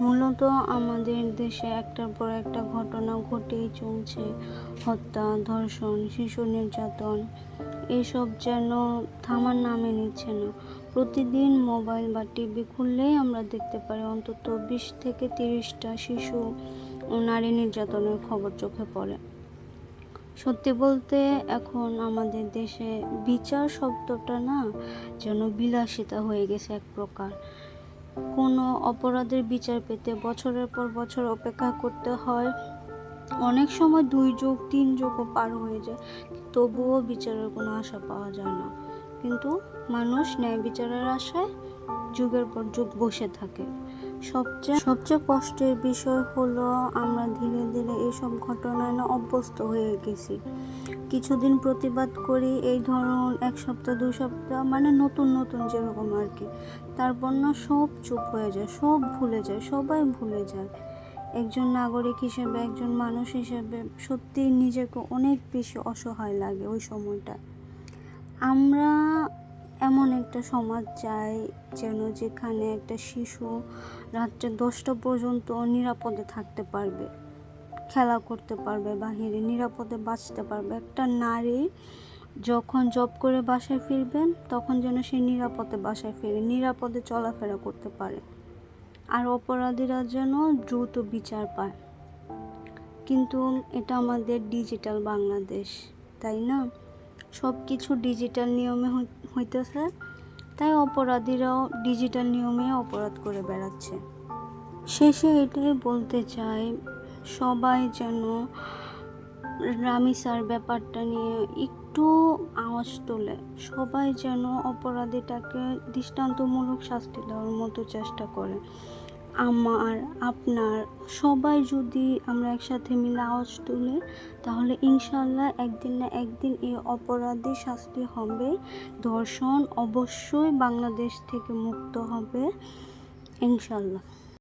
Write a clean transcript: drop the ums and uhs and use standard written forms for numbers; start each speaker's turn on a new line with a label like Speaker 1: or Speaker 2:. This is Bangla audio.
Speaker 1: মূলত আমাদের দেশে একটার পর একটা ঘটনা ঘটেই চলছে। হত্যা, ধর্ষণ, শিশু নির্যাতন এসব যেন থামার নামে নিচ্ছে না। প্রতিদিন মোবাইল বা টিভি খুললেই আমরা দেখতে পারি অন্তত 20 থেকে 30টা শিশু ও নারী নির্যাতনের খবর চোখে পড়ে। সত্যি বলতে এখন আমাদের দেশে বিচার শব্দটা না যেন বিলাসিতা হয়ে গেছে এক প্রকার। কোনো অপরাধের বিচার পেতে বছরের পর বছর অপেক্ষা করতে হয়। অনেক সময় 2 যুগ 3 যুগও পার হয়ে যায়, তবুও বিচারের কোনো আশা পাওয়া যায় না। কিন্তু মানুষ ন্যায় বিচারের আশায় যুগের পর যুগ বসে থাকে। সবচেয়ে কষ্টের বিষয় হলো আমরা ধীরে ধীরে এইসব ঘটনায় না অভ্যস্ত হয়ে গেছি। কিছুদিন প্রতিবাদ করি, এই ধরুন 1 সপ্তাহ 2 সপ্তাহ, মানে নতুন নতুন যেরকম আর কি। তারপর না সব চুপ হয়ে যায়, সব ভুলে যায়, সবাই ভুলে যায়। একজন নাগরিক হিসেবে, একজন মানুষ হিসেবে সত্যি নিজেকে অনেক বেশি অসহায় লাগে ওই সময়টা। আমরা এমন একটা সমাজ চাই যেন যেখানে একটা শিশু রাত্রে 10টা পর্যন্ত নিরাপদে থাকতে পারবে, খেলা করতে পারবে, বাহিরে নিরাপদে বাঁচতে পারবে। একটা নারী যখন জব করে বাসায় ফিরবে তখন যেন সে নিরাপদে বাসায় ফিরে, নিরাপদে চলাফেরা করতে পারে, আর অপরাধীরা যেন দ্রুত বিচার পায়। কিন্তু এটা আমাদের ডিজিটাল বাংলাদেশ, তাই না? সব কিছু ডিজিটাল নিয়মে হইতেছে, তাই অপরাধীরাও ডিজিটাল নিয়মে অপরাধ করে বেড়াচ্ছে। শেষে এটাই বলতে চাই, সবাই যেন রামিসার ব্যাপারটা নিয়ে একটু আওয়াজ তোলে। সবাই যেন অপরাধীটাকে দৃষ্টান্তমূলক শাস্তি দেওয়ার মতো চেষ্টা করে। আমার, আপনার, সবাই যদি আমরা একসাথে মিলে আওয়াজ তুলি, তাহলে ইনশাল্লাহ একদিন না একদিন এই অপরাধী শাস্তি হবে। ধর্ষণ অবশ্যই বাংলাদেশ থেকে মুক্ত হবে, ইনশাল্লাহ।